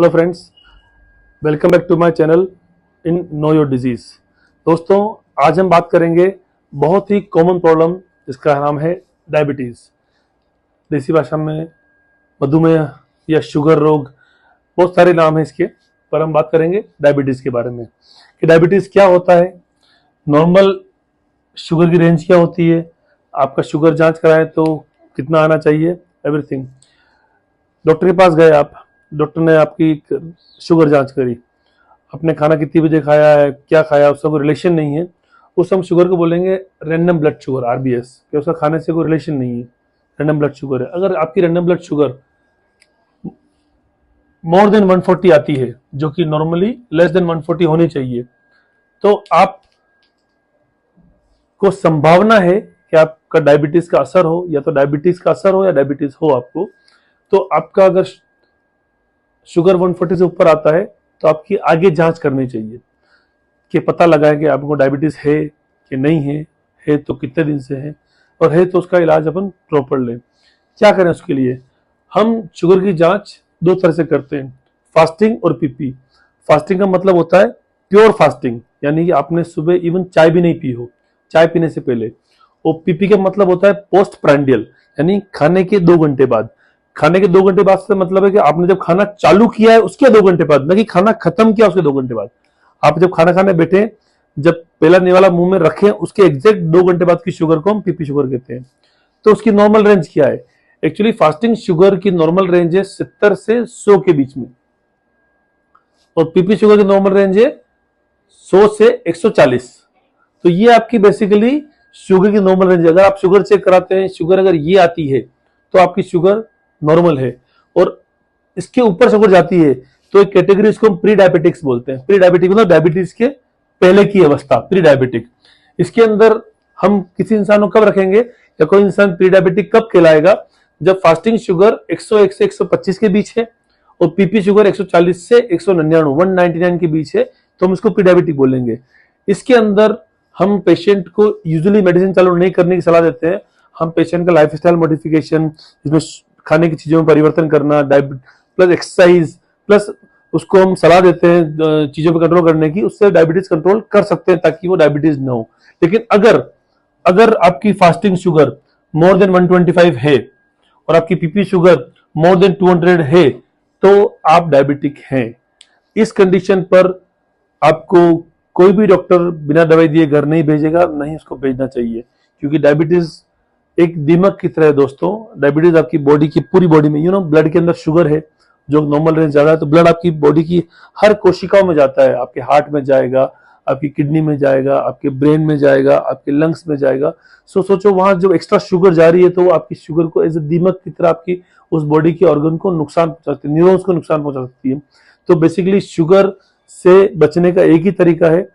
Hello friends, welcome back to my channel in know your disease. दोस्तों, आज हम बात करेंगे बहुत ही कॉमन प्रॉब्लम जिसका नाम है डायबिटीज़। देसी भाषा में मधुमेह या शुगर रोग, बहुत सारे नाम हैं इसके, पर हम बात करेंगे डायबिटीज़ के बारे में कि डायबिटीज़ क्या होता है, नॉर्मल शुगर की रेंज क्या होती है, आपका शुगर जांच कराएं तो कितना आना चाहिए, एवरीथिंग। डॉक्टर के पास गए आप, डॉक्टर ने आपकी शुगर जांच करी, आपने खाना कितनी बजे खाया है, क्या खाया, उसका कोई रिलेशन नहीं है, उस हम शुगर को बोलेंगे रैंडम ब्लड शुगर, आरबीएस, कि उसका खाने से कोई रिलेशन नहीं है, रैंडम ब्लड शुगर है। अगर आपकी random blood sugar more than 140 आती है, जो कि नॉर्मली लेस देन 140 होनी चाहिए, तो आप को संभावना है कि आपका डायबिटीज का असर हो, या तो डायबिटीज का असर हो या डायबिटीज हो आपको। तो आपका अगर शुगर 140 से ऊपर आता है तो आपकी आगे जांच करनी चाहिए कि पता लगाए कि आपको डायबिटीज है कि नहीं है तो कितने दिन से है, और है तो उसका इलाज अपन प्रॉपर लें। क्या करें उसके लिए? हम शुगर की जांच दो तरह से करते हैं, फास्टिंग और पीपी। फास्टिंग का मतलब होता है प्योर फास्टिंग, यानी कि आपने सुबह इवन चाय भी नहीं पी हो, चाय पीने से पहले। और पीपी का मतलब होता है पोस्ट प्रांडियल, यानी खाने के 2 घंटे बाद। खाने के 2 घंटे बाद से मतलब है कि आपने जब खाना चालू किया है उसके 2 घंटे बाद, न कि खाना खत्म किया उसके 2 घंटे बाद। आप जब खाना खाने बैठे, जब पहला निवाला मुंह में रखें, उसके एग्जैक्ट 2 घंटे बाद की शुगर को हम पीपी शुगर कहते हैं। तो उसकी नॉर्मल रेंज क्या है? एक्चुअली फास्टिंग शुगर की नॉर्मल रेंज है 70 से 100 के बीच में, और पीपी शुगर की नॉर्मल रेंज है 100 से 140। तो ये आपकी बेसिकली शुगर की नॉर्मल रेंज है। अगर आप शुगर चेक कराते हैं, शुगर अगर ये आती है तो आपकी शुगर नॉर्मल है, और इसके ऊपर शुगर जाती है तो एक कैटेगरी, इसको हम प्री डायबिटिक्स बोलते हैं। प्री डायबिटिक मतलब डायबिटीज के पहले की अवस्था, प्री डायबिटिक। इसके अंदर हम किसी इंसान को कब रखेंगे, या कोई इंसान प्री डायबिटिक कब कहलाएगा? जब फास्टिंग शुगर 101 से 125 के बीच है और पीपी शुगर 140 से 199 के बीच है, तो हम इसको प्री डायबिटिक बोलेंगे। इसके अंदर हम पेशेंट को यूजुअली मेडिसिन चालू नहीं करने की सलाह देते हैं। हम पेशेंट का लाइफस्टाइल मॉडिफिकेशन, जिसमें खाने की चीजों में परिवर्तन करना, प्लस एक्सरसाइज, प्लस उसको हम सलाह देते हैं चीजों पर कंट्रोल करने की, उससे डायबिटीज कंट्रोल कर सकते हैं ताकि वो डायबिटीज ना हो। लेकिन अगर अगर आपकी फास्टिंग शुगर मोर देन 125 है और आपकी पीपी शुगर मोर देन 200 है, तो आप डायबिटिक हैं। इस कंडीशन पर आपको कोई भी डॉक्टर बिना दवाई दिए घर नहीं भेजेगा, नहीं उसको भेजना चाहिए, क्योंकि डायबिटीज एक दीमक की तरह है दोस्तों। डायबिटीज आपकी बॉडी की पूरी बॉडी में, ब्लड के अंदर शुगर है जो नॉर्मल रेंज ज्यादा है, तो ब्लड आपकी बॉडी की हर कोशिकाओं में जाता है, आपके हार्ट में जाएगा, आपकी किडनी में जाएगा, आपके ब्रेन में जाएगा, आपके लंग्स में जाएगा। सोचो वहां जो एक्स्ट्रा शुगर जा रही है तो वो आपकी शुगर को एज ए दीमक की तरह आपकी उस बॉडी के ऑर्गन को नुकसान पहुंचा सकती है, न्यूरॉन्स को नुकसान पहुंचा सकती है। तो बेसिकली शुगर से बचने का एक ही तरीका है,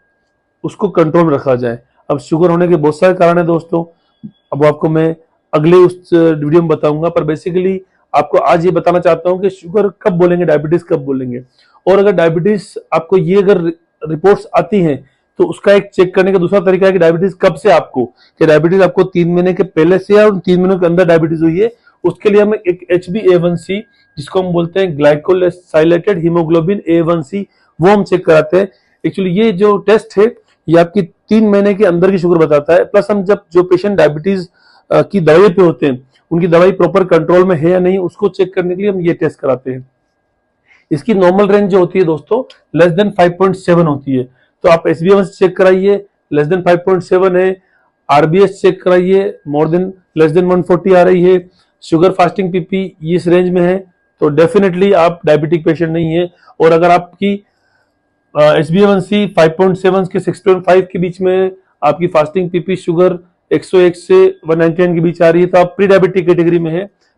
उसको कंट्रोल में रखा जाए। अब शुगर होने के बहुत सारे कारण है दोस्तों, अब आपको मैं अगले उस वीडियो में बताऊंगा, पर बेसिकली आपको आज ये बताना चाहता हूं कि शुगर कब बोलेंगे, डायबिटीज कब बोलेंगे। और अगर डायबिटीज आपको ये अगर रिपोर्ट्स आती हैं तो उसका एक चेक करने का दूसरा तरीका है कि डायबिटीज कब से आपको, कि डायबिटीज आपको 3 महीने के पहले से और 3 महीनों के अंदर डायबिटीज हुई है। उसके लिए हम एक HbA1c, जिसको हम बोलते हैं ग्लाइकोसाइलेटेड हीमोग्लोबिन A1c, वो हम चेक कराते हैं। एक्चुअली ये जो टेस्ट है ये आपकी 3 महीने के अंदर की शुगर बताता है। प्लस हम जब जो पेशेंट डायबिटीज की दवाई पे होते हैं, उनकी दवाई प्रॉपर कंट्रोल में है या नहीं, उसको चेक करने के लिए हम ये टेस्ट कराते हैं। इसकी नॉर्मल रेंज जो होती है दोस्तों लेस देन 5.7 होती है, तो आप HbA1c चेक कराइए, लेस देन 5.7 है। RBS चेक कराइए, मोर देन लेस देन 140 आ रही है। शुगर फास्टिंग पीपी इस रेंज में है तो डेफिनेटली आप डायबिटिक पेशेंट नहीं है। और अगर आपकी HbA1c 5.7 के 6.5 के बीच में, आपकी फास्टिंग पीपी शुगर 101 से 199 के बीच आ रही है, तो आप प्री डायबिटिक कैटेगरी में है।